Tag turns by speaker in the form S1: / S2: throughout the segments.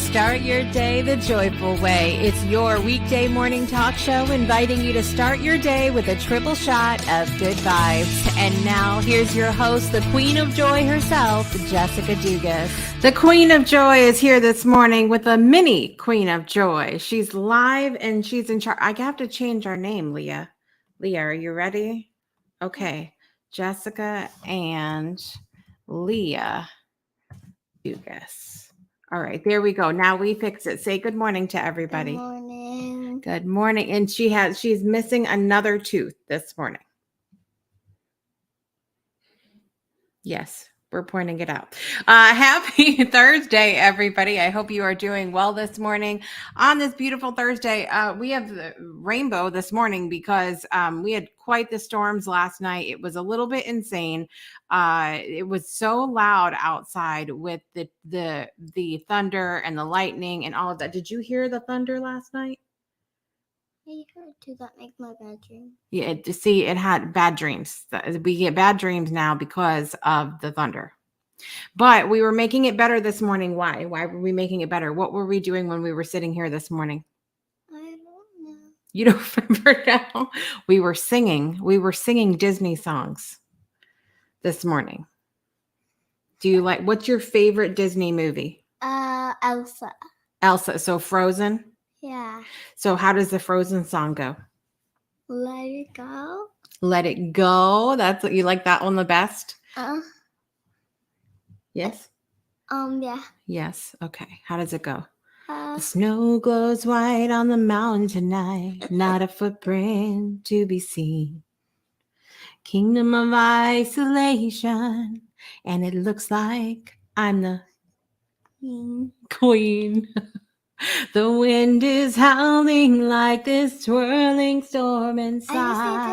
S1: Start your day the joyful way. It's your weekday morning talk show inviting you to start your day with a triple shot of good vibes. And now here's your host, the Queen of Joy herself, Jessica Dugas. The Queen of Joy is here this morning with a mini Queen of Joy. She's live and she's in charge. I have to change our name, Leah. Leah, are you ready? Okay. Jessica and Leah Dugas. All right, there we go. Now we fix it. Say good morning to everybody.
S2: Good morning.
S1: Good morning. And she's missing another tooth this morning. Yes, we're pointing it out. Happy Thursday, everybody. I hope you are doing well this morning. On this beautiful Thursday, we have the rainbow this morning because we had quite the storms last night. It was a little bit insane. It was so loud outside with the thunder and the lightning and all of that. Did you hear the thunder last night?
S2: I heard too. That makes my bad dream.
S1: Yeah, it had bad dreams. We get bad dreams now because of the thunder. But we were making it better this morning. Why? Why were we making it better? What were we doing when we were sitting here this morning?
S2: I don't know.
S1: You don't remember now? We were singing. We were singing Disney songs this morning. Do you like? What's your favorite Disney movie?
S2: Elsa.
S1: Elsa. So Frozen.
S2: Yeah.
S1: So how does the Frozen song go?
S2: Let it go.
S1: Let it go. That's what you like that one the best? Yes.
S2: Yeah.
S1: Yes. Okay. How does it go?
S2: Uh,
S1: The snow glows white on the mountain tonight, not a footprint to be seen. Kingdom of isolation, and it looks like I'm the queen. The wind is howling like this swirling storm
S2: I just need to tell you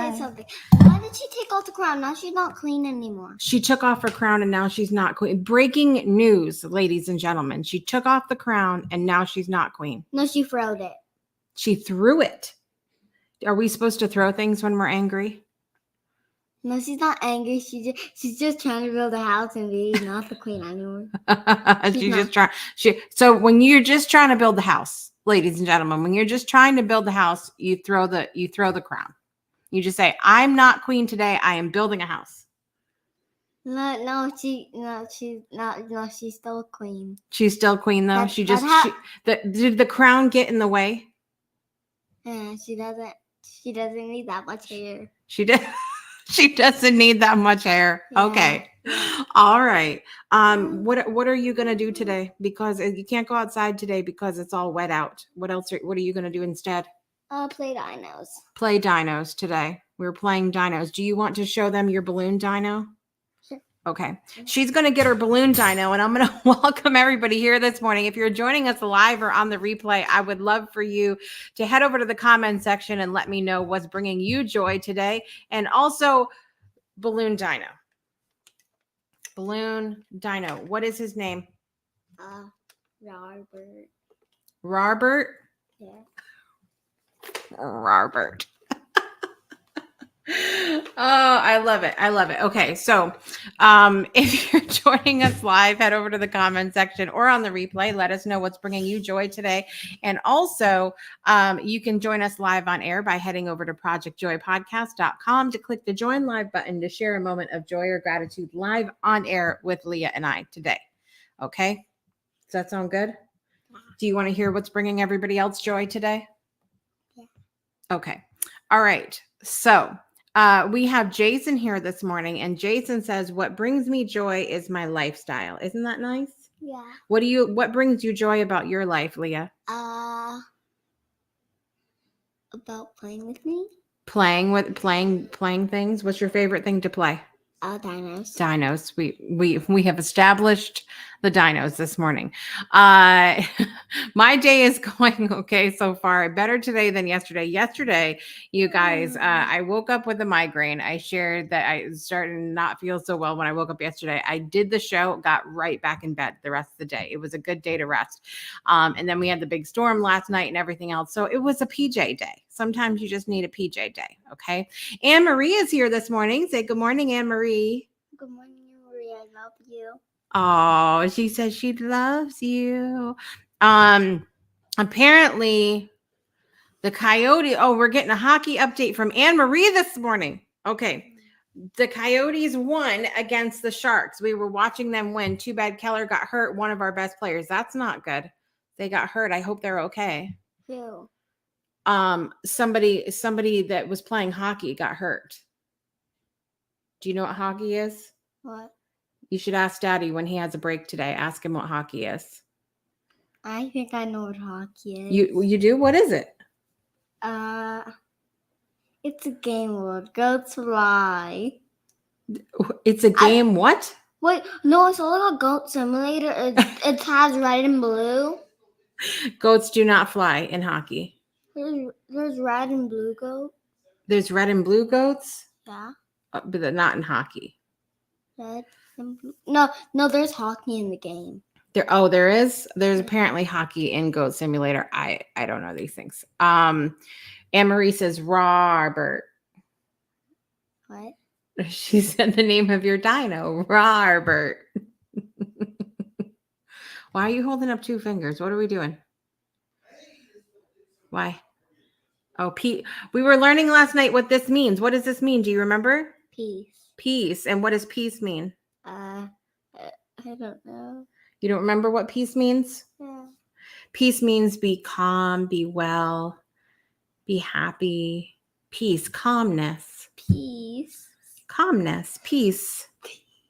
S1: inside.
S2: something. Why did she take off the crown? Now she's not clean anymore.
S1: She took off her crown and now she's not queen. Breaking news, ladies and gentlemen. She took off the crown and now she's not queen.
S2: No, she throwed it.
S1: She threw it. Are we supposed to throw things when we're angry?
S2: No, she's not angry. She's just trying to build a house and be not the queen anymore.
S1: So when you're just trying to build the house, ladies and gentlemen, when you're just trying to build the house, you throw the crown. You just say, "I'm not queen today. I am building a house."
S2: She's still a queen.
S1: She's still queen though. Did the crown get in the way?
S2: Yeah, she doesn't need that much hair.
S1: She did. She doesn't need that much hair.
S2: Yeah.
S1: Okay. All right. What are you gonna do today? Because you can't go outside today because it's all wet out. What are you gonna do instead?
S2: Play dinos.
S1: Play dinos today. We're playing dinos. Do you want to show them your balloon dino?
S2: Sure.
S1: Okay. She's going to get her balloon dino, and I'm going to welcome everybody here this morning. If you're joining us live or on the replay, I would love for you to head over to the comment section and let me know what's bringing you joy today. And also, balloon dino. Balloon dino. What is his name?
S2: Robert.
S1: Robert?
S2: Yeah.
S1: Robert. Oh, I love it. I love it. Okay. So if you're joining us live, head over to the comment section or on the replay. Let us know what's bringing you joy today. And also, you can join us live on air by heading over to projectjoypodcast.com to click the join live button to share a moment of joy or gratitude live on air with Leah and I today. Okay. Does that sound good? Do you want to hear what's bringing everybody else joy today?
S2: Yeah.
S1: Okay. All right. So we have Jason here this morning, and Jason says, "What brings me joy is my lifestyle." Isn't that nice?
S2: Yeah.
S1: What brings you joy about your life, Leah?
S2: About playing with me.
S1: Playing things. What's your favorite thing to play?
S2: Dinos.
S1: Dinos. We have established the dinos this morning. My day is going okay so far. Better today than yesterday. Yesterday, you guys, I woke up with a migraine. I shared that I started to not feel so well when I woke up yesterday. I did the show, got right back in bed the rest of the day. It was a good day to rest. And then we had the big storm last night and everything else. So it was a PJ day. Sometimes you just need a PJ day. Okay. Anne Marie is here this morning. Say good morning, Anne Marie.
S2: Good morning, Marie. I love you.
S1: Oh, she says she loves you. Apparently the Coyote. Oh, we're getting a hockey update from Anne Marie this morning. Okay. The Coyotes won against the Sharks. We were watching them win. Too bad Keller got hurt, one of our best players. That's not good. They got hurt. I hope they're okay.
S2: Who?
S1: Somebody that was playing hockey got hurt. Do you know what hockey is?
S2: What?
S1: You should ask Daddy when he has a break today. Ask him what hockey is.
S2: I think I know what hockey is.
S1: You do? What is it?
S2: It's a game word. Goats fly.
S1: It's a game. What?
S2: Wait, no, it's like a goat simulator. It has red and blue.
S1: Goats do not fly in hockey.
S2: There's red and blue goats.
S1: There's red and blue goats?
S2: Yeah.
S1: But they're not in hockey.
S2: Red and blue. No, there's hockey in the game.
S1: There is. There's apparently hockey in Goat Simulator. I don't know these things. Anne Marie says Robert.
S2: What?
S1: She said the name of your dino, Robert. Why are you holding up two fingers? What are we doing? Why? Oh, Pete. We were learning last night what this means. What does this mean? Do you remember?
S2: Peace.
S1: Peace. And what does peace mean?
S2: I don't know.
S1: You don't remember what peace means?
S2: Yeah.
S1: Peace means be calm, be well, be happy. Peace, calmness.
S2: Peace.
S1: Calmness, peace.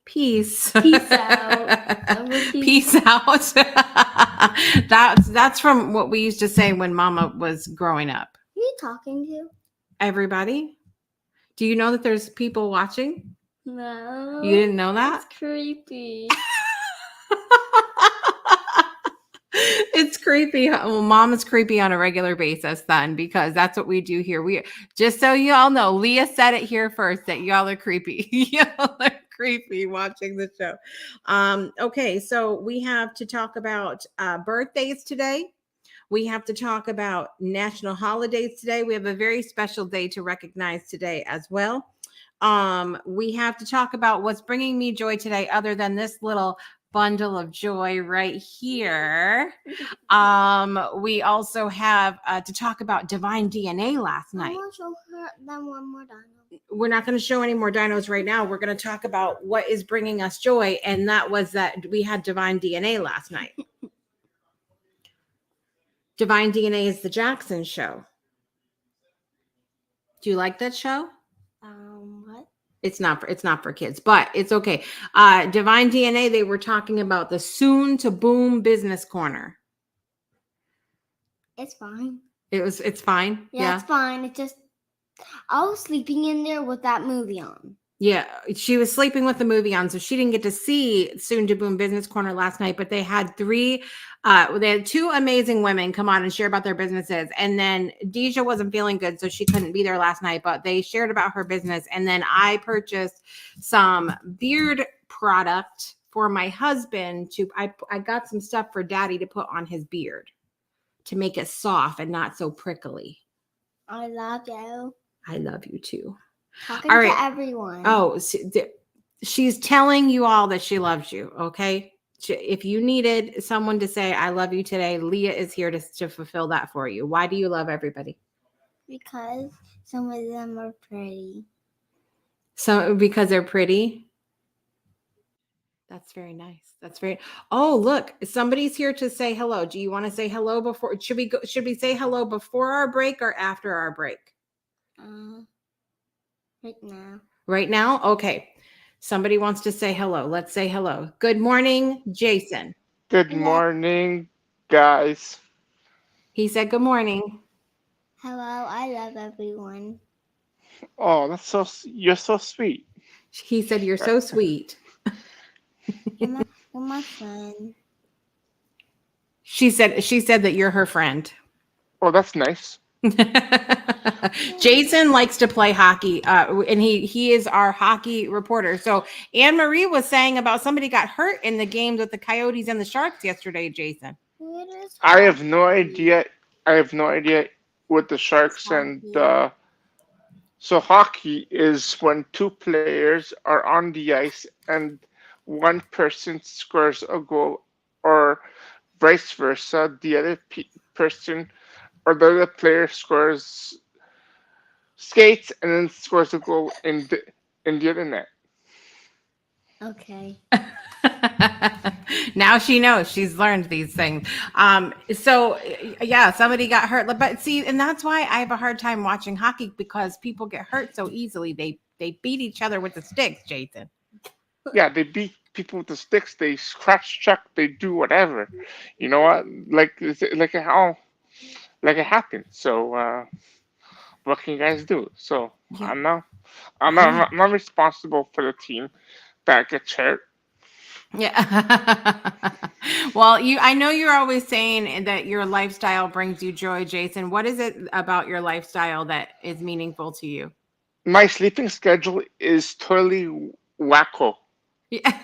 S1: Peace.
S2: Peace out.
S1: Peace out. That's from what we used to say when Mama was growing up.
S2: Who are you talking to?
S1: Everybody? Do you know that there's people watching?
S2: No.
S1: You didn't know that?
S2: That's creepy.
S1: It's creepy. Well, Mom is creepy on a regular basis then, because that's what we do here. We just so you all know, Leah said it here first that y'all are creepy. Y'all are creepy watching the show. Okay, so we have to talk about birthdays today. We have to talk about national holidays today. We have a very special day to recognize today as well. We have to talk about what's bringing me joy today, other than this little bundle of joy right here. We also have to talk about divine DNA last night.
S2: I want to show them one more dino.
S1: We're not going to show any more dinos right now. We're going to talk about what is bringing us joy, and that was that we had divine DNA last night. Divine DNA is the Jackson show. Do you like that show?
S2: What?
S1: It's not for kids, but it's okay. Divine DNA, they were talking about the soon to boom business corner.
S2: It's fine.
S1: It's fine.
S2: Yeah, it's fine. It's just I was sleeping in there with that movie on.
S1: Yeah, she was sleeping with the movie on, so she didn't get to see Soon to Boom Business Corner last night, but they had two amazing women come on and share about their businesses. And then Deja wasn't feeling good, so she couldn't be there last night, but they shared about her business. And then I purchased some beard product for my husband I got some stuff for Daddy to put on his beard to make it soft and not so prickly.
S2: I love you.
S1: I love you too.
S2: Talking to everyone.
S1: Oh, she's telling you all that she loves you, okay? If you needed someone to say, I love you today, Leah is here to fulfill that for you. Why do you love everybody?
S2: Because some of them are pretty.
S1: So because they're pretty? That's very nice. Oh, look, somebody's here to say hello. Do you want to say hello before? Should we say hello before our break or after our break?
S2: Right now.
S1: Right now? Okay. Somebody wants to say hello. Let's say hello. Good morning, Jason.
S3: Good morning, guys.
S1: He said good morning.
S2: Hello, I love everyone.
S3: Oh, you're so sweet.
S1: He said you're so sweet.
S2: You're my friend.
S1: She said that you're her friend.
S3: Oh, that's nice.
S1: Jason likes to play hockey, and he is our hockey reporter. So Anne Marie was saying about somebody got hurt in the games with the Coyotes and the Sharks yesterday, Jason.
S3: I have no idea. With the Sharks and so hockey is when two players are on the ice and one person scores a goal or vice versa. The other person or the other player scores skates and then scores a goal in the other net.
S2: Okay.
S1: Now she knows. She's learned these things. So yeah, somebody got hurt. But see, and that's why I have a hard time watching hockey, because people get hurt so easily. They beat each other with the sticks, Jason.
S3: Yeah, they beat people with the sticks. They scratch chuck. They do whatever. You know what? Like it happened. So what can you guys do? So
S1: Yeah.
S3: I'm not responsible for the team that gets hurt.
S1: Yeah. Well, I know you're always saying that your lifestyle brings you joy, Jason. What is it about your lifestyle that is meaningful to you?
S3: My sleeping schedule is totally wacko.
S1: Yeah.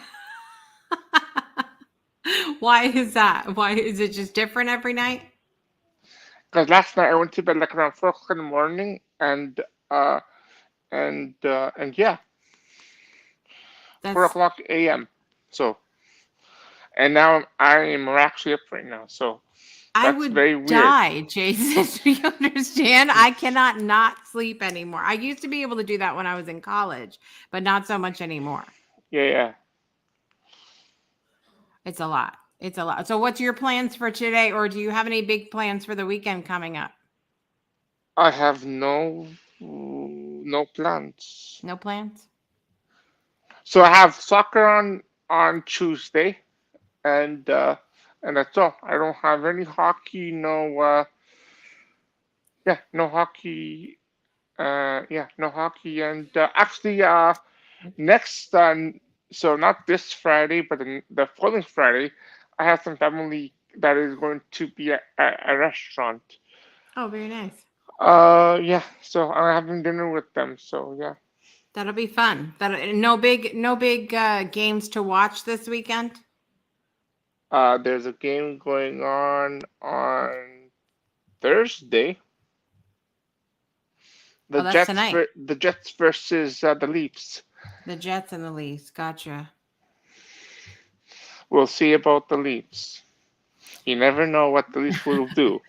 S1: Why is that? Why is it just different every night?
S3: Because last night I went to bed like around 4 o'clock in the morning, uh and yeah, 4
S1: That's
S3: o'clock a.m. So and now I am actually up right now. So
S1: I
S3: that's
S1: would
S3: very weird.
S1: die, Jason. Do you understand? I cannot not sleep anymore. I used to be able to do that when I was in college, but not so much anymore.
S3: Yeah.
S1: It's a lot. It's a lot. So what's your plans for today, or do you have any big plans for the weekend coming up?
S3: I have no plans.
S1: No plans?
S3: So I have soccer on Tuesday, and that's all. I don't have any hockey. No hockey. No hockey. And actually, next, so not this Friday, but the following Friday, I have some family that is going to be at a restaurant.
S1: Oh, very nice.
S3: Yeah. So I'm having dinner with them. So yeah.
S1: That'll be fun. No big games to watch this weekend.
S3: There's a game going on Thursday.
S1: Oh, that's tonight.
S3: The Jets versus the Leafs.
S1: The Jets and the Leafs. Gotcha.
S3: We'll see about the Leafs. You never know what the Leafs will do.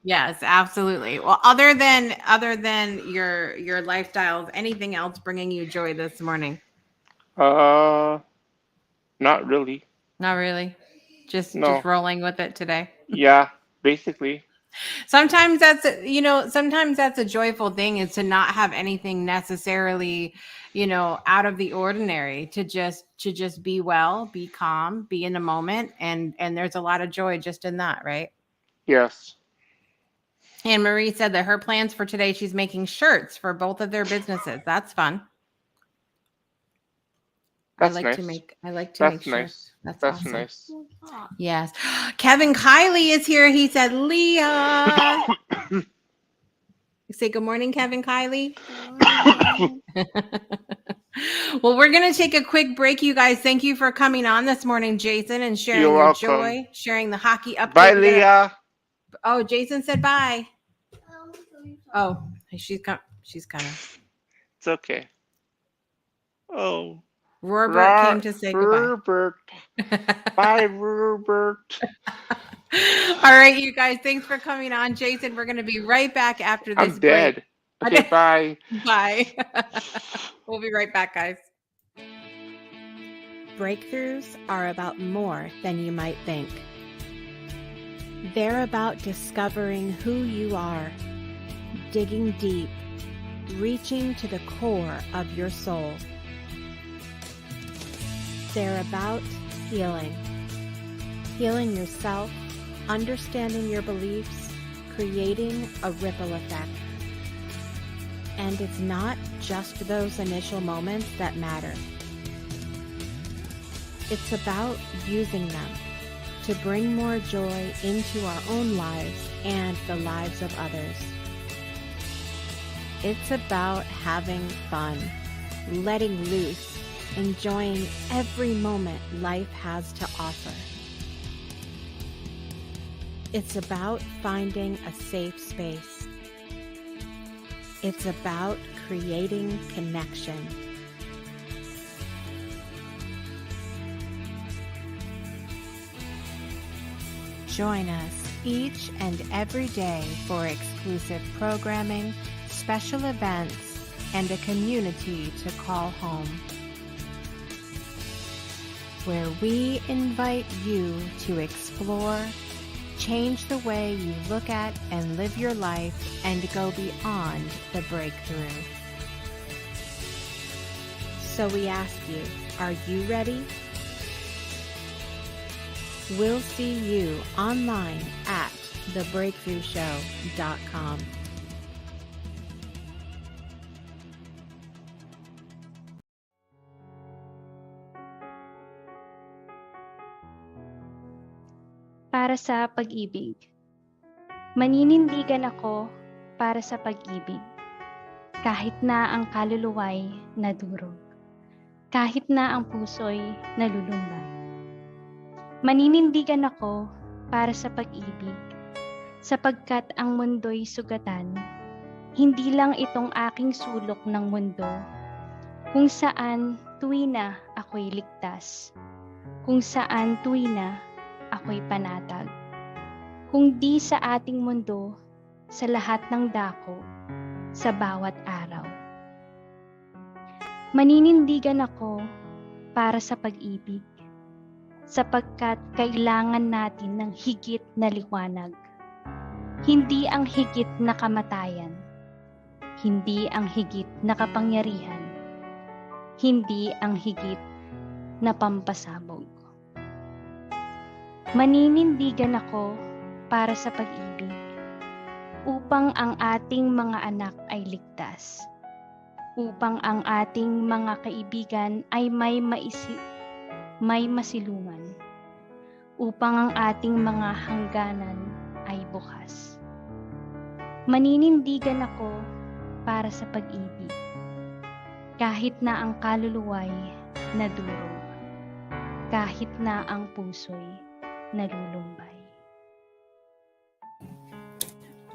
S1: Yes, absolutely. Well, other than your lifestyles, anything else bringing you joy this morning?
S3: Not really.
S1: Not really. Just
S3: No.
S1: rolling with it today.
S3: Yeah, basically.
S1: Sometimes sometimes that's a joyful thing, is to not have anything necessarily, out of the ordinary, to just be well, be calm, be in the moment, and there's a lot of joy just in that, right?
S3: Yes.
S1: And Marie said that her plans for today, she's making shirts for both of their businesses. That's fun.
S3: That's
S1: I like
S3: nice.
S1: to make
S3: That's
S1: shirts.
S3: nice.
S1: That's
S3: That's
S1: awesome.
S3: nice.
S1: Yes. Kevin Kiley is here. He said, Leah. Say good morning, Kevin Kiley. Well, we're going to take a quick break, you guys. Thank you for coming on this morning, Jason, and sharing
S3: You're
S1: your
S3: welcome.
S1: joy, sharing the hockey update.
S3: Bye, Leah.
S1: Oh, Jason said bye. Oh, she's coming.
S3: It's okay. Oh.
S1: Robert came to say goodbye.
S3: Robert. Bye, Robert.
S1: All right, you guys. Thanks for coming on, Jason. We're going to be right back after this
S3: I'm dead.
S1: break.
S3: Okay, bye.
S1: Bye. We'll be right back, guys. Breakthroughs are about more than you might think. They're about discovering who you are, digging deep, reaching to the core of your soul. They're about healing yourself, understanding your beliefs, creating a ripple effect. And it's not just those initial moments that matter. It's about using them to bring more joy into our own lives and the lives of others. It's about having fun, letting loose, enjoying every moment life has to offer. It's about finding a safe space. It's about creating connection. Join us each and every day for exclusive programming, special events, and a community to call home, where we invite you to explore, change the way you look at and live your life, and go beyond the breakthrough. So we ask you, are you ready? We'll see you online at thebreakthroughshow.com.
S4: Para sa pag-ibig. Maninindigan ako para sa pag-ibig. Kahit na ang kaluluwa'y nadurog. Kahit na ang puso'y nalulumbay. Maninindigan ako para sa pag-ibig. Sapagkat ang mundo'y sugatan. Hindi lang itong aking sulok ng mundo. Kung saan tuwi na ako'y ligtas. Kung saan tuwi na ako'y panatag. Kung di sa ating mundo, sa lahat ng dako, sa bawat araw. Maninindigan ako para sa pag-ibig, sapagkat kailangan natin ng higit na liwanag. Hindi ang higit na kamatayan, hindi ang higit na kapangyarihan, hindi ang higit na pampasabog. Maninindigan ako para sa pag-ibig, upang ang ating mga anak ay ligtas, upang ang ating mga kaibigan ay may masilungan, upang ang ating mga hangganan ay bukas. Maninindigan ako para sa pag-ibig, kahit na ang kaluluwa'y nadurog, kahit na ang puso'y nalulumbay.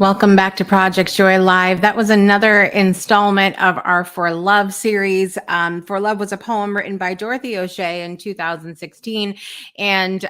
S1: Welcome back to Project Joy Live. That was another installment of our For Love series. For Love was a poem written by Dorothy O'Shea in 2016. And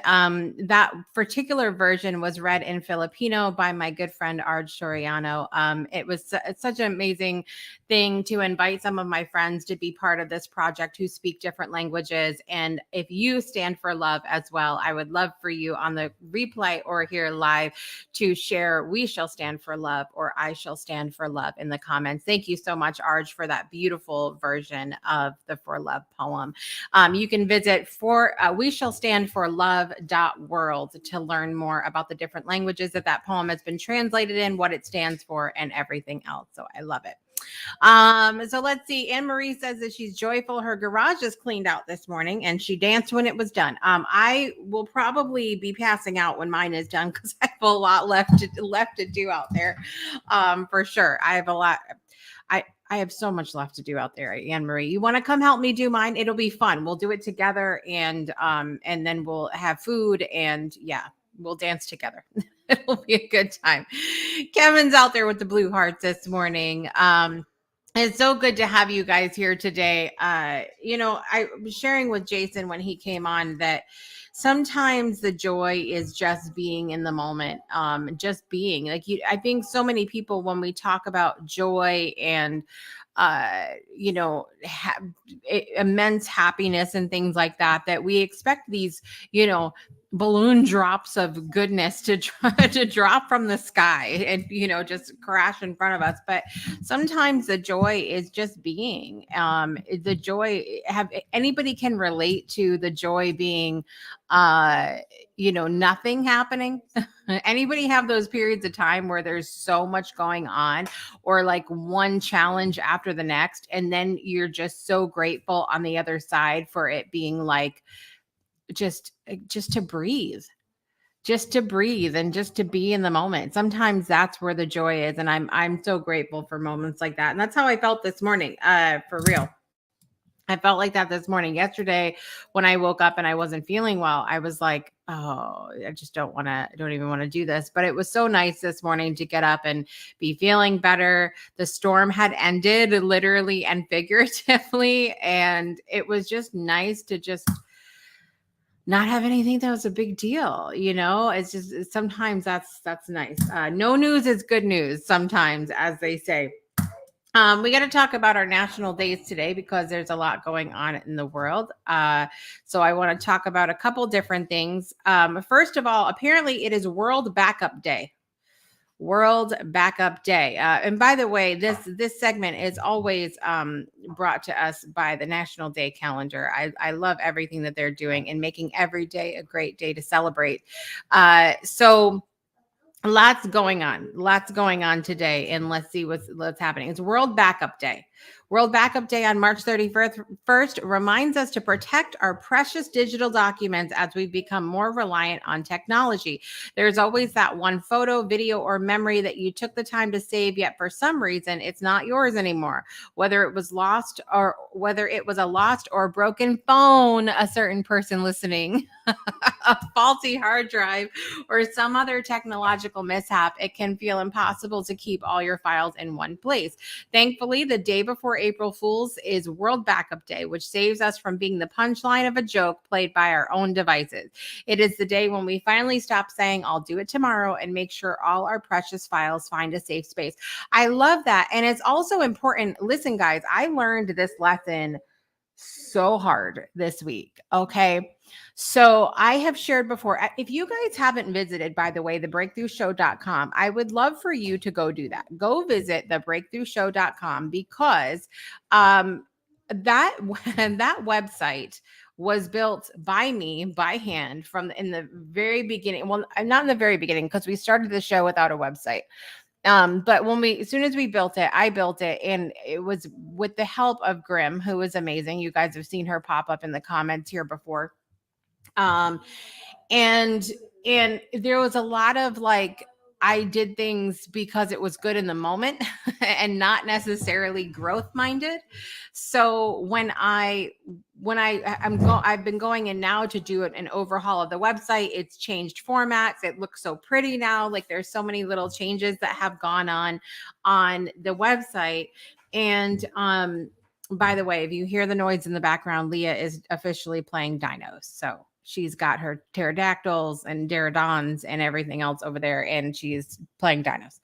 S1: that particular version was read in Filipino by my good friend, Arj Soriano. It's such an amazing thing to invite some of my friends to be part of this project who speak different languages. And if you stand for love as well, I would love for you on the replay or here live to share "We shall stand for love" or "I shall stand for love" in the comments. Thank you so much, Arj, for that beautiful version of the For Love poem. You can visit we shall stand for love.world to learn more about the different languages that poem has been translated in, what it stands for, and everything else. So I love it. So let's see. Anne Marie says that she's joyful. Her garage is cleaned out this morning and she danced when it was done. I will probably be passing out when mine is done because I have a lot left to do out there. For sure. I have a lot. I have so much left to do out there, Anne Marie. You want to come help me do mine? It'll be fun. We'll do it together and then we'll have food and we'll dance together. It'll be a good time. Kevin's out there with the blue hearts this morning. It's so good to have you guys here today. I was sharing with Jason when he came on that sometimes the joy is just being in the moment, just being. I think so many people, when we talk about joy and immense happiness and things like that we expect these, balloon drops of goodness to drop from the sky and, just crash in front of us. But sometimes the joy is just being, the joy, anybody can relate to the joy being, nothing happening. Anybody have those periods of time where there's so much going on, or like one challenge after the next, and then you're just so grateful on the other side for it being like just to breathe and just to be in the moment. Sometimes that's where the joy is, and I'm so grateful for moments like that. And that's how I felt this morning, for real. I felt like that this morning. Yesterday, when I woke up and I wasn't feeling well, I was like, oh, I don't even want to do this. But it was so nice this morning to get up and be feeling better. The storm had ended, literally and figuratively. And it was just nice to just not have anything that was a big deal. It's just sometimes that's nice. No news is good news sometimes, as they say. We got to talk about our national days today because there's a lot going on in the world. So I want to talk about a couple different things. First of all, apparently it is World Backup Day. World Backup Day. And by the way, this segment is always brought to us by the National Day Calendar. I love everything that they're doing and making every day a great day to celebrate. So lots going on today, and let's see what's happening. It's World Backup Day. World Backup Day on March 31st reminds us to protect our precious digital documents as we become more reliant on technology. There's always that one photo, video, or memory that you took the time to save, yet for some reason it's not yours anymore. Whether it was lost or whether it was a lost or broken phone, a certain person listening, a faulty hard drive, or some other technological mishap, it can feel impossible to keep all your files in one place. Thankfully, the day before April Fool's is World Backup Day, which saves us from being the punchline of a joke played by our own devices. It is the day when we finally stop saying, I'll do it tomorrow, and make sure all our precious files find a safe space. I love that. And it's also important. Listen, guys, I learned this lesson so hard this week. Okay. So I have shared before, if you guys haven't visited, by the way, thebreakthroughshow.com, I would love for you to go do that. Go visit thebreakthroughshow.com because that website was built by me by hand in the very beginning. Well, not in the very beginning, because we started the show without a website. But as soon as we built it, I built it, and it was with the help of Grim, who is amazing. You guys have seen her pop up in the comments here before. And there was a lot of I did things because it was good in the moment and not necessarily growth minded. So I've been going in now to do an overhaul of the website. It's changed formats. It looks so pretty now. There's so many little changes that have gone on the website. And by the way, if you hear the noise in the background, Leah is officially playing dinos. So she's got her pterodactyls and pterodons and everything else over there, and she's playing dinos.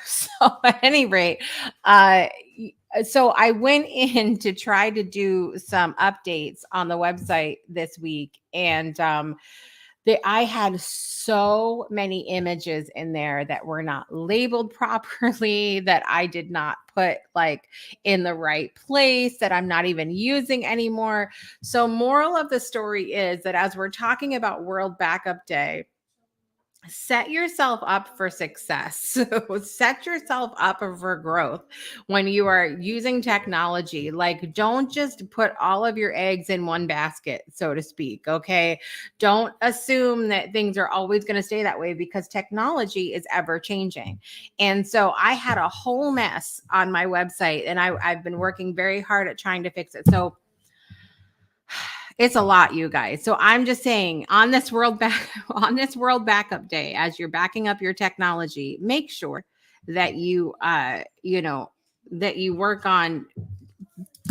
S1: So at any rate, so I went in to try to do some updates on the website this week, and I had so many images in there that were not labeled properly, that I did not put in the right place, that I'm not even using anymore. So moral of the story is that as we're talking about World Backup Day, set yourself up for success. So set yourself up for growth when you are using technology. Don't just put all of your eggs in one basket, so to speak. Okay. Don't assume that things are always going to stay that way, because technology is ever changing. And so I had a whole mess on my website, and I've been working very hard at trying to fix it. So it's a lot, you guys. So I'm just saying, on this World Backup Day, as you're backing up your technology, make sure that you that you work on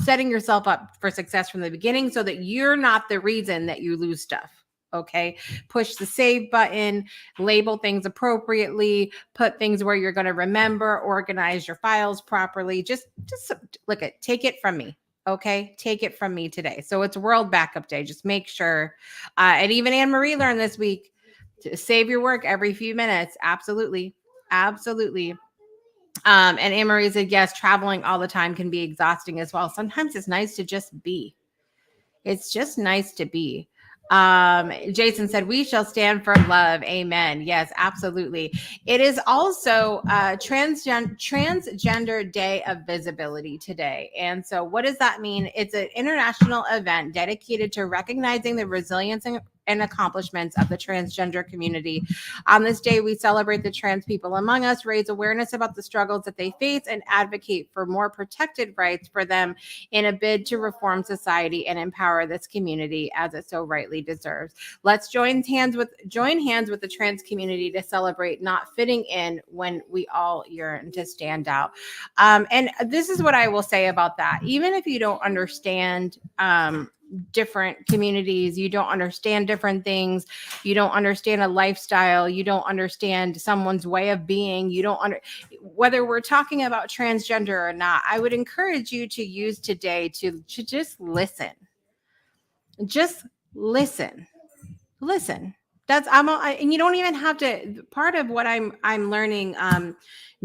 S1: setting yourself up for success from the beginning, so that you're not the reason that you lose stuff. Okay. Push the save button, label things appropriately, put things where you're going to remember, organize your files properly. Just take it from me. Okay. Take it from me today. So it's World Backup Day. Just make sure. And even Anne-Marie learned this week to save your work every few minutes. Absolutely. Absolutely. And Anne-Marie said, yes, traveling all the time can be exhausting as well. Sometimes it's nice to just be. It's just nice to be. Jason said, we shall stand for love. Amen. Yes, absolutely. It is also Transgender Day of Visibility today. And so what does that mean? It's an international event dedicated to recognizing the resilience and accomplishments of the transgender community. On this day, we celebrate the trans people among us, raise awareness about the struggles that they face, and advocate for more protected rights for them in a bid to reform society and empower this community as it so rightly deserves. Let's join hands with the trans community to celebrate not fitting in when we all yearn to stand out. And this is what I will say about that. Even if you don't understand different communities. You don't understand different things. You don't understand a lifestyle. You don't understand someone's way of being. You don't whether we're talking about transgender or not. I would encourage you to use today to just listen. Just listen. Listen. And you don't even have to. Part of what I'm learning,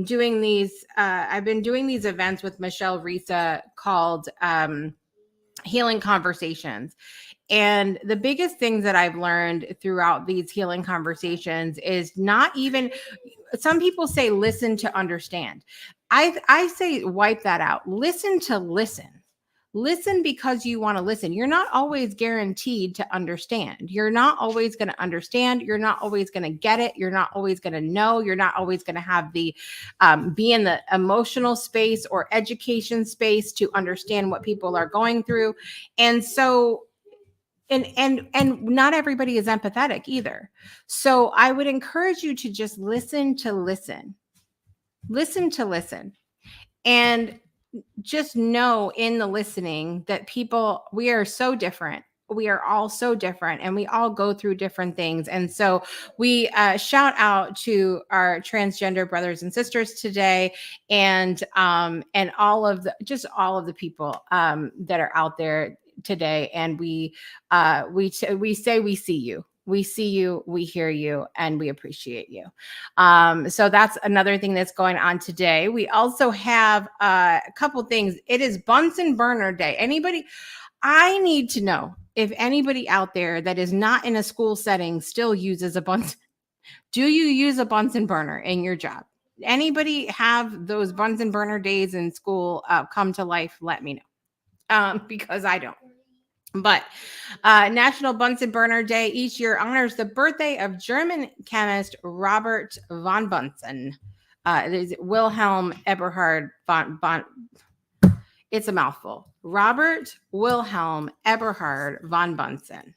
S1: doing these. I've been doing these events with Michelle Risa called Healing Conversations. And the biggest things that I've learned throughout these healing conversations is not even, some people say listen to understand. I say wipe that out. Listen to listen. Listen because you want to listen. You're not always guaranteed to understand. You're not always going to understand. You're not always going to get it. You're not always going to know. You're not always going to have the be in the emotional space or education space to understand what people are going through. And so and not everybody is empathetic either. So I would encourage you to just listen to listen. Listen to listen. And just know in the listening that we are so different. We are all so different and we all go through different things. And so we shout out to our transgender brothers and sisters today, and all of the people that are out there today. And we say we see you. We see you, we hear you, and we appreciate you. So that's another thing that's going on today. We also have a couple things. It is Bunsen burner day. I need to know if anybody out there that is not in a school setting still uses a Bunsen. Do you use a Bunsen burner in your job? Anybody have those Bunsen burner days in school come to life? Let me know, because I don't. But National Bunsen Burner Day each year honors the birthday of German chemist Robert von Bunsen. It is Wilhelm Eberhard von it's a mouthful. Robert Wilhelm Eberhard von Bunsen.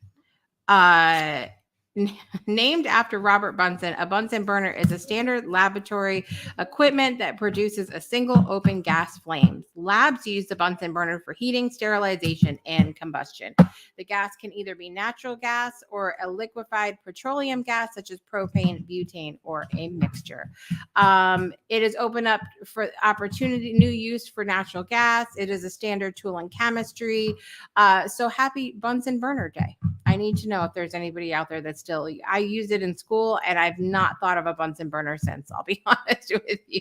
S1: Named after Robert Bunsen, a Bunsen burner is a standard laboratory equipment that produces a single open gas flame. Labs use the Bunsen burner for heating, sterilization, and combustion. The gas can either be natural gas or a liquefied petroleum gas, such as propane, butane, or a mixture. It is open up for new use for natural gas. It is a standard tool in chemistry. So happy Bunsen burner day. I need to know if there's anybody out there that's still, I used it in school and I've not thought of a Bunsen burner since, I'll be honest with you.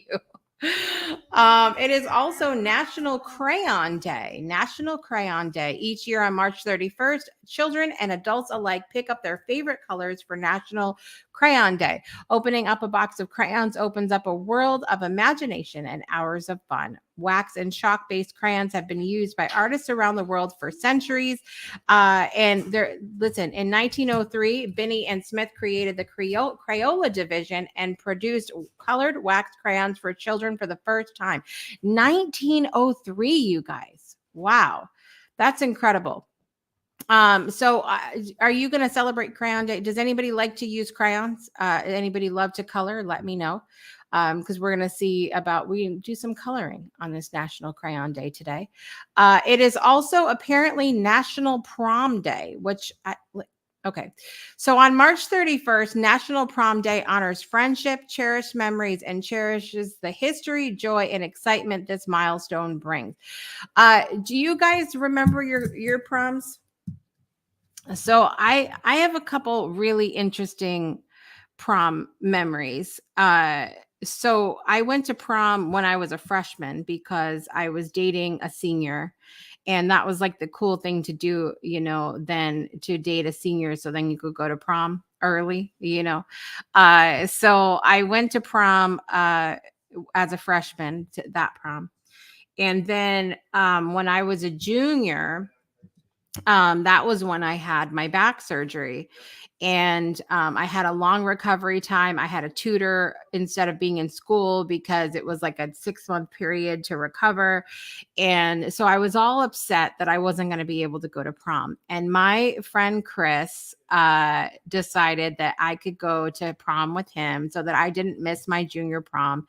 S1: It is also National Crayon Day. National Crayon Day. Each year on March 31st, children and adults alike pick up their favorite colors for National Crayon Day. Opening up a box of crayons opens up a world of imagination and hours of fun. Wax and chalk-based crayons have been used by artists around the world for centuries. In 1903, Binney and Smith created the Crayola division and produced colored wax crayons for children for the first time. 1903, you guys. Wow. That's incredible. So are you going to celebrate Crayon Day? Does anybody like to use crayons? Anybody love to color? Let me know. Because we're going to see we do some coloring on this National Crayon Day today. It is also apparently National Prom Day, okay. So on March 31st, National Prom Day honors friendship, cherished memories, and cherishes the history, joy, and excitement this milestone brings. Do you guys remember your proms? So I have a couple really interesting prom memories. So I went to prom when I was a freshman because I was dating a senior, and that was like the cool thing to do, then to date a senior. So then you could go to prom early, So I went to prom as a freshman, to that prom. And then when I was a junior, that was when I had my back surgery, and I had a long recovery time. I had a tutor instead of being in school because it was like a 6-month period to recover. And so I was all upset that I wasn't going to be able to go to prom. And my friend Chris decided that I could go to prom with him so that I didn't miss my junior prom.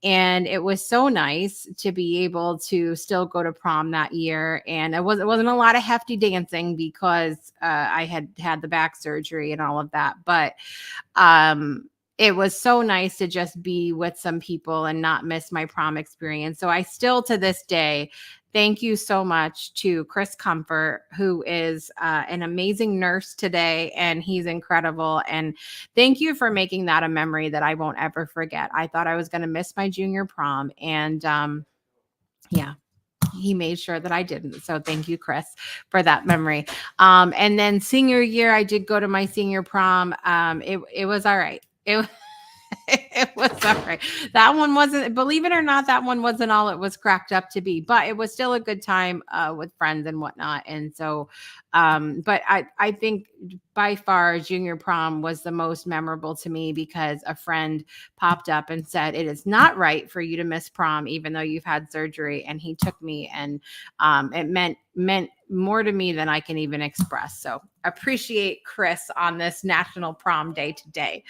S1: And it was so nice to be able to still go to prom that year. And it wasn't a lot of hefty dancing because I had the back surgery and all of that. But it was so nice to just be with some people and not miss my prom experience. So I still, to this day, thank you so much to Chris Comfort, who is an amazing nurse today, and he's incredible. And thank you for making that a memory that I won't ever forget. I thought I was going to miss my junior prom, and yeah, he made sure that I didn't. So thank you, Chris, for that memory. And then senior year, I did go to my senior prom. It was all right. It was all right. That one wasn't, believe it or not, that one wasn't all it was cracked up to be, but it was still a good time with friends and whatnot. And so, but I think by far junior prom was the most memorable to me because a friend popped up and said, it is not right for you to miss prom, even though you've had surgery. And he took me, and it meant more to me than I can even express. So appreciate Chris on this National Prom Day today.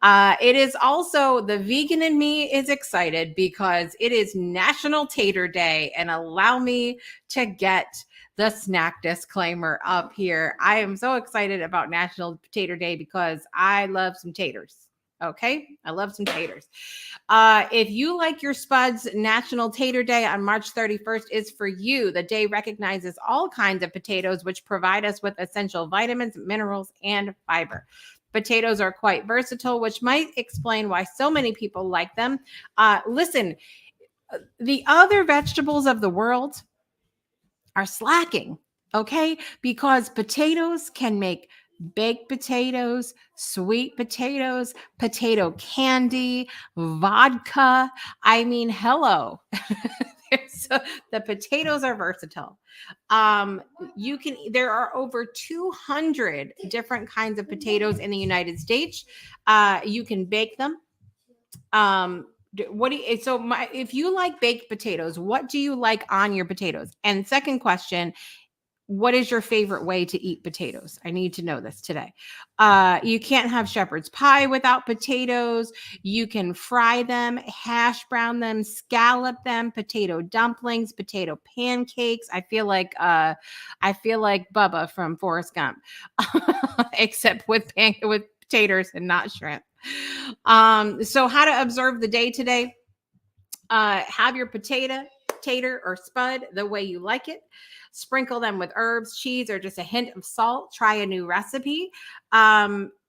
S1: It is also, the vegan in me is excited because it is National Tater Day, and allow me to get the snack disclaimer up here. I am so excited about National Tater Day because I love some taters. Okay. I love some taters. If you like your spuds, National Tater Day on March 31st is for you. The day recognizes all kinds of potatoes, which provide us with essential vitamins, minerals, and fiber. Potatoes are quite versatile, which might explain why so many people like them. Listen, the other vegetables of the world are slacking, okay? Because potatoes can make baked potatoes, sweet potatoes, potato candy, vodka. I mean, hello. The potatoes are versatile. There are over 200 different kinds of potatoes in the United States. You can bake them. If you like baked potatoes, what do you like on your potatoes? And second question, what is your favorite way to eat potatoes? I need to know this today. You can't have shepherd's pie without potatoes. You can fry them, hash brown them, scallop them, potato dumplings, potato pancakes. I feel like Bubba from Forrest Gump, except with potatoes and not shrimp. So how to observe the day today? Have your tater or spud the way you like it. Sprinkle them with herbs, cheese, or just a hint of salt. Try a new recipe.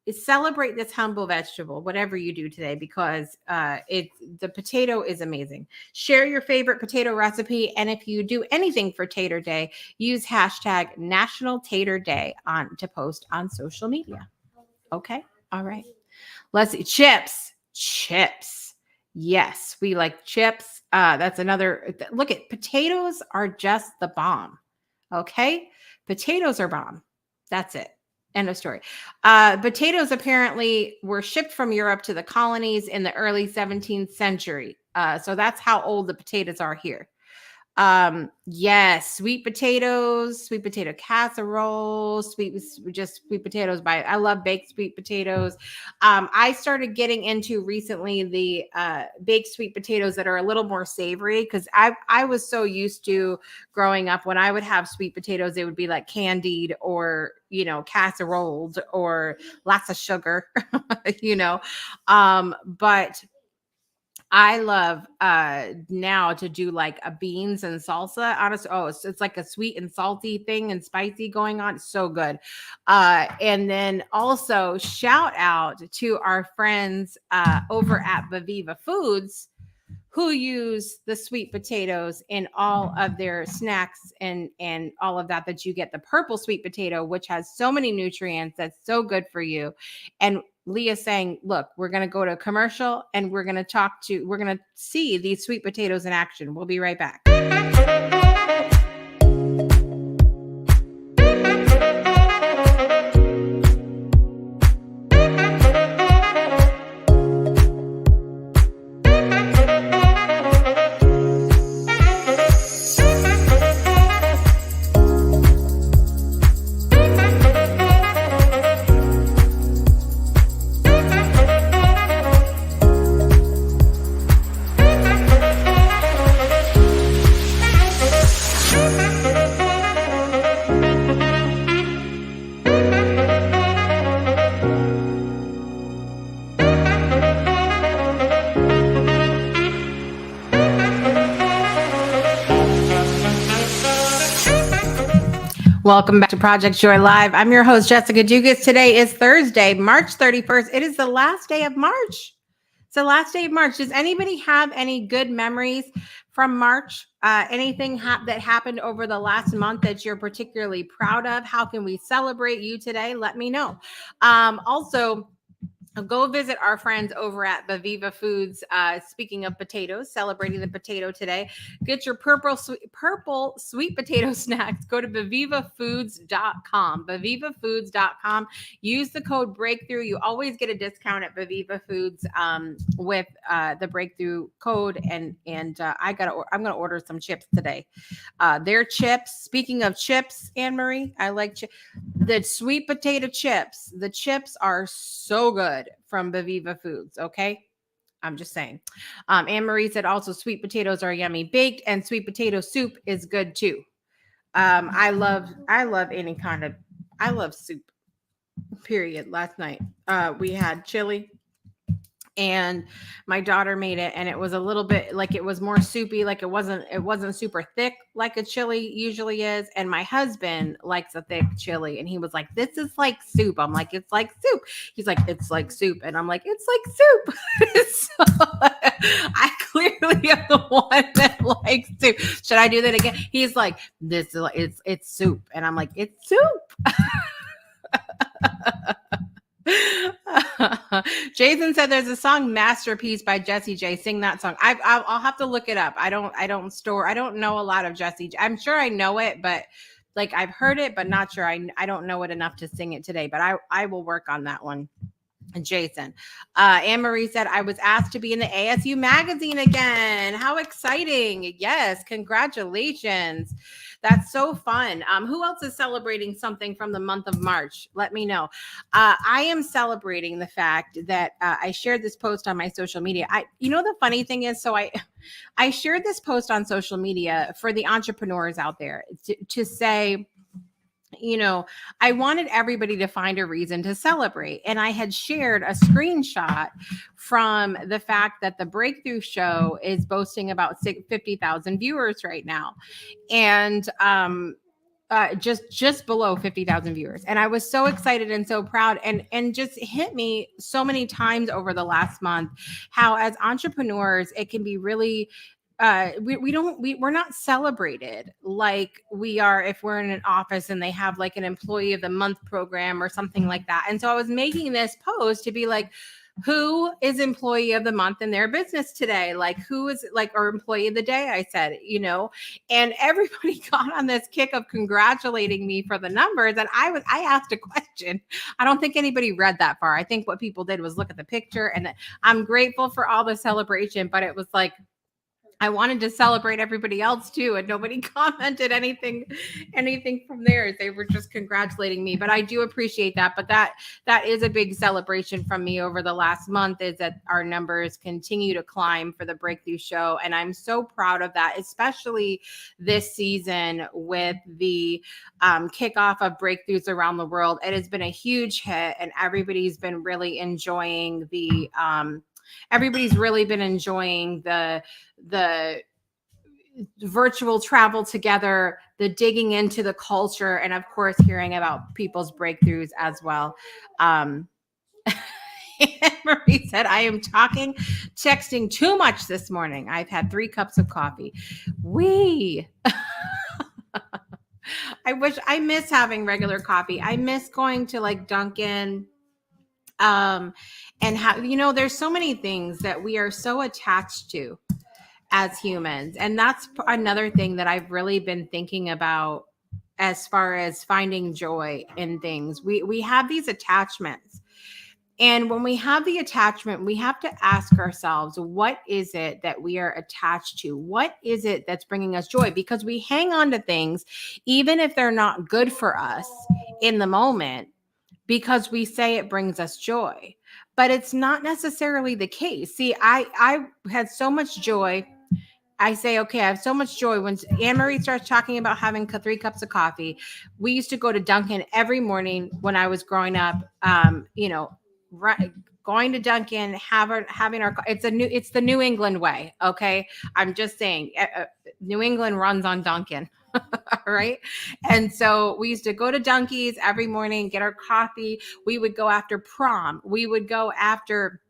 S1: Celebrate this humble vegetable, whatever you do today, because the potato is amazing. Share your favorite potato recipe, and if you do anything for Tater Day, use hashtag National Tater Day to post on social media. Okay, all right. Let's see. Chips. Yes, we like chips. That's another look at potatoes are just the bomb. Okay. Potatoes are bomb. That's it. End of story. Potatoes apparently were shipped from Europe to the colonies in the early 17th century. So that's how old the potatoes are here. Yes, sweet potato casserole, sweet potatoes. I love baked sweet potatoes. I started getting into recently the baked sweet potatoes that are a little more savory, because I was so used to growing up when I would have sweet potatoes, it would be like candied or casseroled or lots of sugar, but I love now to do like a beans and salsa. Honestly, it's like a sweet and salty thing and spicy going on. It's so good. And then also shout out to our friends over at Baviva Foods, who use the sweet potatoes in all of their snacks and all of that you get. The purple sweet potato, which has so many nutrients, that's so good for you. And Leah's saying, look, we're going to go to a commercial and we're going to see these sweet potatoes in action. We'll be right back. Welcome back to Project Joy Live. I'm your host, Jessica Dugas. Today is Thursday, March 31st. It is the last day of March. It's the last day of March. Does anybody have any good memories from March? Anything that happened over the last month that you're particularly proud of? How can we celebrate you today? Let me know. Also, go visit our friends over at Baviva Foods. Speaking of potatoes, celebrating the potato today. Get your purple sweet potato snacks. Go to BavivaFoods.com. BavivaFoods.com. Use the code Breakthrough. You always get a discount at Baviva Foods with the Breakthrough code. And I'm gonna order some chips today. Their chips. Speaking of chips, Anne Marie, I like chips. The sweet potato chips. The chips are so good from Baviva Foods. Okay. I'm just saying. Anne Marie said also sweet potatoes are yummy. Baked and sweet potato soup is good too. I love any kind of, I love soup, period. Last night, we had chili. And my daughter made it, and it was a little bit like it was more soupy, like it wasn't super thick like a chili usually is. And my husband likes a thick chili, and he was like, "This is like soup." I'm like, "It's like soup." He's like, "It's like soup," and I'm like, "It's like soup." So I clearly am the one that likes soup. Should I do that again? He's like, "This is it's soup," and I'm like, "It's soup." Jason said there's a song Masterpiece by Jessie J. Sing that song. I'll have to look it up. I don't know a lot of Jessie J. I'm sure I know it, but like I've heard it, but not sure. I don't know it enough to sing it today, but I will work on that one. Jason. Anne Marie said, I was asked to be in the ASU magazine again. How exciting. Yes, congratulations. That's so fun. Who else is celebrating something from the month of March? Let me know. I am celebrating the fact that I shared this post on my social media. The funny thing is, so I shared this post on social media for the entrepreneurs out there to say, I wanted everybody to find a reason to celebrate. And I had shared a screenshot from the fact that the Breakthrough Show is boasting about 50,000 viewers right now. And just below 50,000 viewers. And I was so excited and so proud, and just hit me so many times over the last month how as entrepreneurs, it can be really we're not celebrated like we are if we're in an office and they have like an employee of the month program or something like that. And so I was making this post to be like, who is employee of the month in their business today? Like who is like, or employee of the day, I said, and everybody got on this kick of congratulating me for the numbers. And I asked a question. I don't think anybody read that far. I think what people did was look at the picture, and I'm grateful for all the celebration, but it was like, I wanted to celebrate everybody else too, and nobody commented anything from theirs. They were just congratulating me, but I do appreciate that. But that is a big celebration from me over the last month, is that our numbers continue to climb for the Breakthrough Show, and I'm so proud of that, especially this season with the kickoff of Breakthroughs around the world. It has been a huge hit, and everybody's been really enjoying the virtual travel together, the digging into the culture, and of course, hearing about people's breakthroughs as well. Anne Marie said, I am texting too much this morning. I've had 3 cups of coffee. I miss having regular coffee. I miss going to like Dunkin'. And how, there's so many things that we are so attached to as humans. And that's another thing that I've really been thinking about as far as finding joy in things. We have these attachments. And when we have the attachment, we have to ask ourselves, what is it that we are attached to? What is it that's bringing us joy? Because we hang on to things, even if they're not good for us in the moment, because we say it brings us joy, but it's not necessarily the case. See, I had so much joy. I say, okay, I have so much joy when Anne Marie starts talking about having 3 cups of coffee. We used to go to Dunkin' every morning when I was growing up. Going to Dunkin', having our, it's the New England way. Okay. I'm just saying, New England runs on Dunkin'. right? And so we used to go to Dunkies every morning, get our coffee. We would go after prom. We would go after,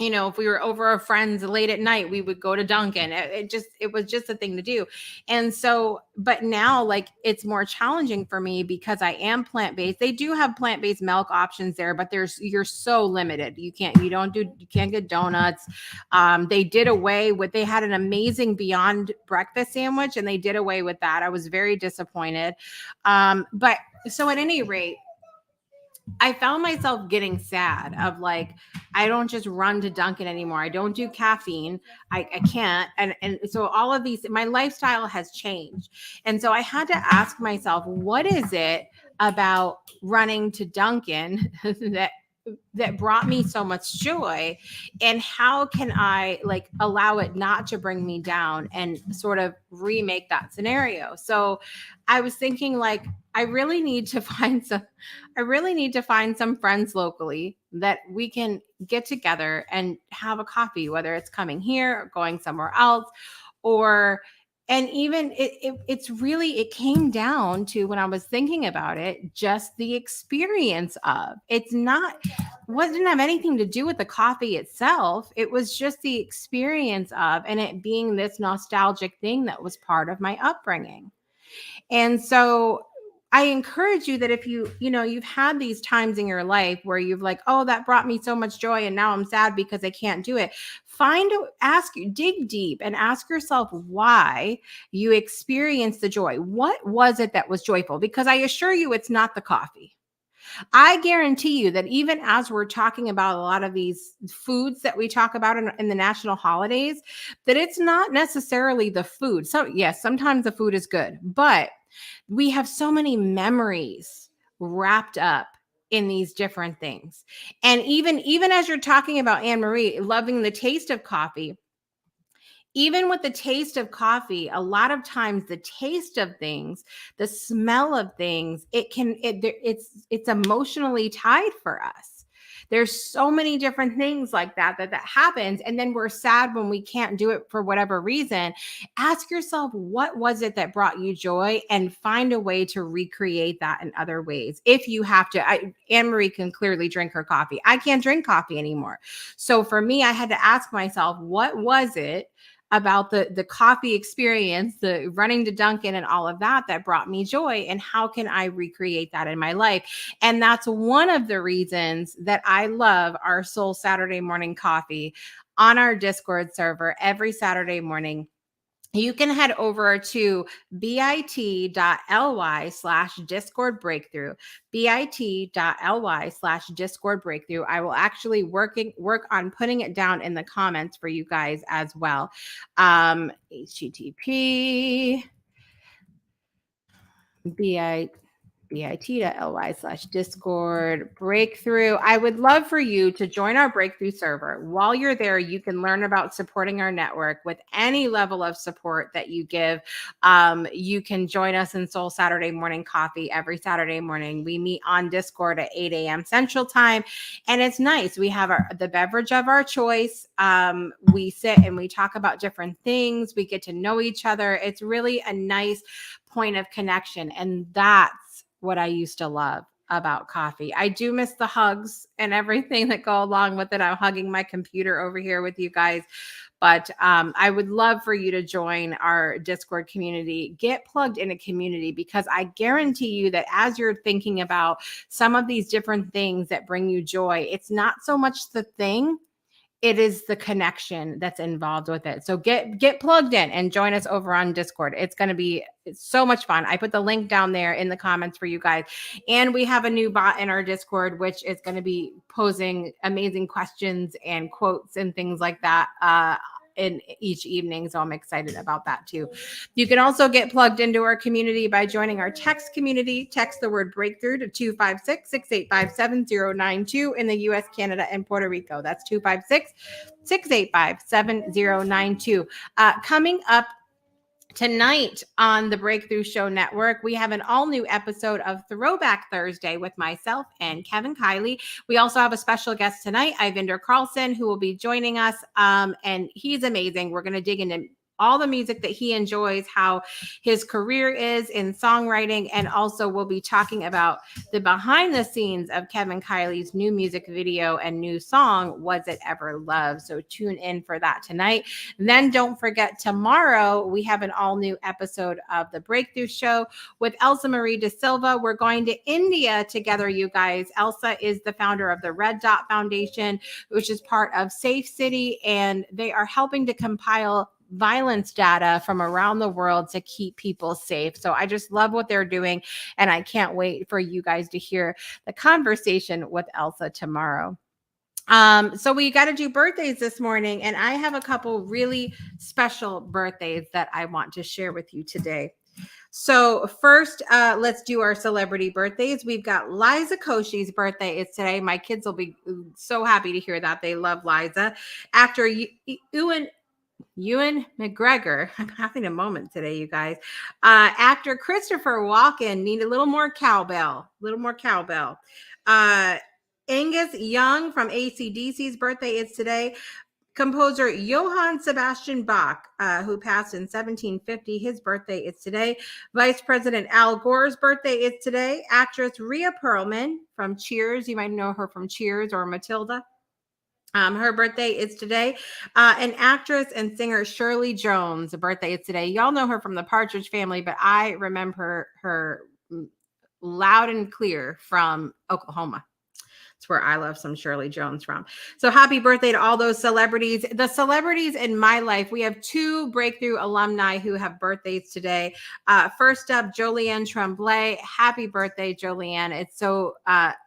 S1: if we were over our friends late at night, we would go to Dunkin'. It was just a thing to do. And so, but now like it's more challenging for me because I am plant-based. They do have plant-based milk options there, but you're so limited. You can't get donuts. They had an amazing Beyond breakfast sandwich and they did away with that. I was very disappointed. But so at any rate, I found myself getting sad of like, I don't just run to Dunkin' anymore. I don't do caffeine. I can't. And so all of these, my lifestyle has changed. And so I had to ask myself, what is it about running to Dunkin' that brought me so much joy, and how can I like allow it not to bring me down and sort of remake that scenario? So I was thinking like, I really need to find some friends locally that we can get together and have a coffee, whether it's coming here or going somewhere else, or and even it came down to, when I was thinking about it, just the experience of didn't have anything to do with the coffee itself. It was just the experience of, and it being this nostalgic thing that was part of my upbringing. And so I encourage you that if you've had these times in your life where you've like, oh, that brought me so much joy and now I'm sad because I can't do it. Dig deep and ask yourself why you experienced the joy. What was it that was joyful? Because I assure you it's not the coffee. I guarantee you that even as we're talking about a lot of these foods that we talk about in the national holidays, that it's not necessarily the food. So yes, sometimes the food is good, but we have so many memories wrapped up in these different things. And even as you're talking about Anne Marie loving the taste of coffee, even with the taste of coffee, a lot of times the taste of things, the smell of things, it's emotionally tied for us. There's so many different things like that happens. And then we're sad when we can't do it for whatever reason. Ask yourself, what was it that brought you joy, and find a way to recreate that in other ways. If you have to, Anne Marie can clearly drink her coffee. I can't drink coffee anymore. So for me, I had to ask myself, what was it about the coffee experience, the running to Dunkin' and all of that brought me joy, and how can I recreate that in my life? And that's one of the reasons that I love our Soul Saturday Morning Coffee on our Discord server every Saturday morning. You can head over to bit.ly/Discord breakthrough, bit.ly/Discord breakthrough. I will actually work on putting it down in the comments for you guys as well. HTTP bit.ly/Discord breakthrough. I would love for you to join our breakthrough server. While you're there, you can learn about supporting our network with any level of support that you give. You can join us in Soul Saturday Morning Coffee every Saturday morning. We meet on Discord at 8 a.m. Central Time, and it's nice. We have the beverage of our choice. We sit and we talk about different things. We get to know each other. It's really a nice point of connection, and that's what I used to love about coffee. I do miss the hugs and everything that go along with it. I'm hugging my computer over here with you guys, but I would love for you to join our Discord community. Get plugged in a community, because I guarantee you that as you're thinking about some of these different things that bring you joy, it's not so much the thing, it is the connection that's involved with it. So get plugged in and join us over on Discord. It's so much fun. I put the link down there in the comments for you guys. And we have a new bot in our Discord, which is going to be posing amazing questions and quotes and things like that in each evening. So I'm excited about that too. You can also get plugged into our community by joining our text community. Text the word breakthrough to 256-685-7092 in the US, Canada, and Puerto Rico. That's 256-685-7092. Coming up tonight on the Breakthrough Show Network, we have an all-new episode of Throwback Thursday with myself and Kevin Kiley. We also have a special guest tonight, Ivinder Carlson, who will be joining us, and he's amazing. We're going to dig into all the music that he enjoys, how his career is in songwriting, and also we'll be talking about the behind the scenes of Kevin Kiley's new music video and new song, Was It Ever Love? So tune in for that tonight. And then don't forget, tomorrow we have an all new episode of The Breakthrough Show with Elsa Marie Da Silva. We're going to India together, you guys. Elsa is the founder of the Red Dot Foundation, which is part of Safe City, and they are helping to compile violence data from around the world to keep people safe. So I just love what they're doing, and I can't wait for you guys to hear the conversation with Elsa tomorrow. So we got to do birthdays this morning, and I have a couple really special birthdays that I want to share with you today. So first, let's do our celebrity birthdays. We've got Liza Koshy's birthday is today. My kids will be so happy to hear that. They love Liza. Actor Ewan McGregor. I'm having a moment today, you guys. Actor Christopher Walken. Need a little more cowbell. Angus Young from AC/DC's birthday is today. Composer Johann Sebastian Bach, who passed in 1750, his birthday is today. Vice President Al Gore's birthday is today. Actress Rhea Perlman from Cheers, you might know her from Cheers or Matilda. Her birthday is today. And actress and singer Shirley Jones' birthday is today. Y'all know her from the Partridge Family, but I remember her loud and clear from Oklahoma. It's where I love some Shirley Jones from. So happy birthday to all those celebrities. The celebrities in my life, we have two Breakthrough alumni who have birthdays today. First up, Jolianne Tremblay. Happy birthday, Jolianne. It's so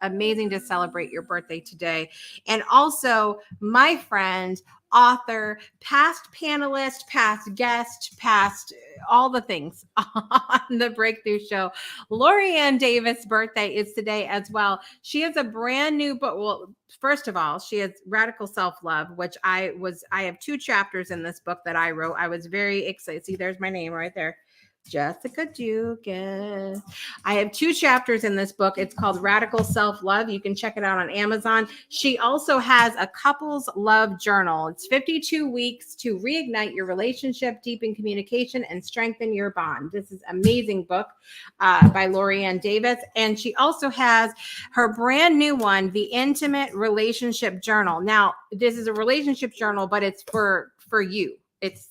S1: amazing to celebrate your birthday today. And also my friend, author, past panelist, past guest, past all the things on the Breakthrough Show. Lorianne Davis' birthday is today as well. She has a brand new book. Well, first of all, she has Radical Self-Love, which I have 2 chapters in this book that I wrote. I was very excited. See, there's my name right there. Jessica Dugas. I have 2 chapters in this book. It's called Radical Self-Love. You can check it out on Amazon. She also has a couples love journal. It's 52 weeks to reignite your relationship, deepen communication, and strengthen your bond. This is an amazing book by Lorianne Davis. And she also has her brand new one, The Intimate Relationship Journal. Now, this is a relationship journal, but it's for you.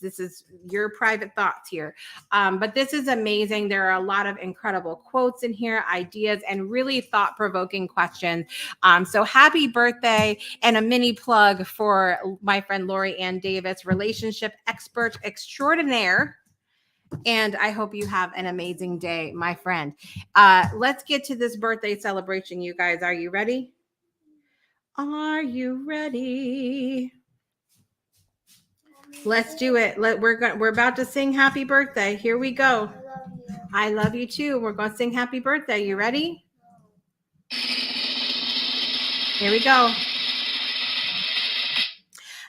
S1: This is your private thoughts here. But this is amazing. There are a lot of incredible quotes in here, ideas, and really thought-provoking questions. So happy birthday, and a mini plug for my friend Lorianne Davis, relationship expert extraordinaire. And I hope you have an amazing day, my friend. Let's get to this birthday celebration, you guys. Are you ready? Are you ready? Let's do it. We're about to sing happy birthday. Here we go. I love you too. We're going to sing happy birthday. You ready? Here we go.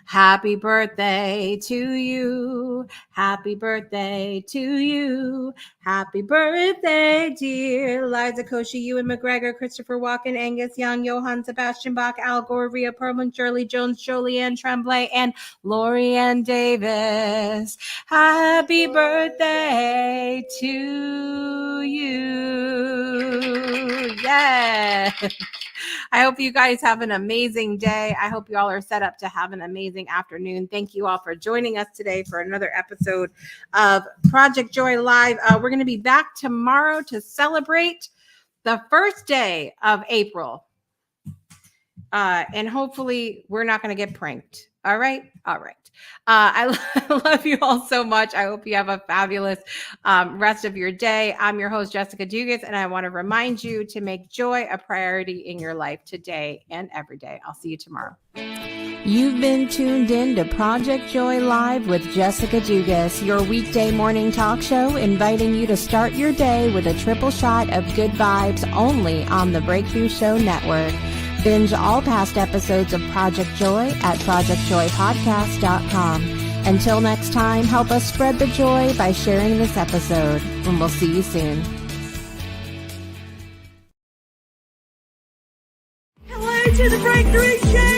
S1: Happy birthday to you. Happy birthday to you. Happy birthday, dear Liza Koshy, Ewan McGregor, Christopher Walken, Angus Young, Johann Sebastian Bach, Al Gore, Rhea Perlman, Shirley Jones, Jolianne Tremblay, and Lorianne Davis. Happy birthday to you. Yes. I hope you guys have an amazing day. I hope you all are set up to have an amazing afternoon. Thank you all for joining us today for another episode of Project Joy Live. We're going to be back tomorrow to celebrate the first day of April. And hopefully we're not going to get pranked. All right. I love you all so much. I hope you have a fabulous rest of your day. I'm your host, Jessica Dugas, and I want to remind you to make joy a priority in your life today and every day. I'll see you tomorrow.
S5: You've been tuned in to Project Joy Live with Jessica Dugas, your weekday morning talk show, inviting you to start your day with a triple shot of good vibes only on the Breakthrough Show Network. Binge all past episodes of Project Joy at projectjoypodcast.com. Until next time, help us spread the joy by sharing this episode, and we'll see you soon.
S6: Hello to the Breakthrough Show!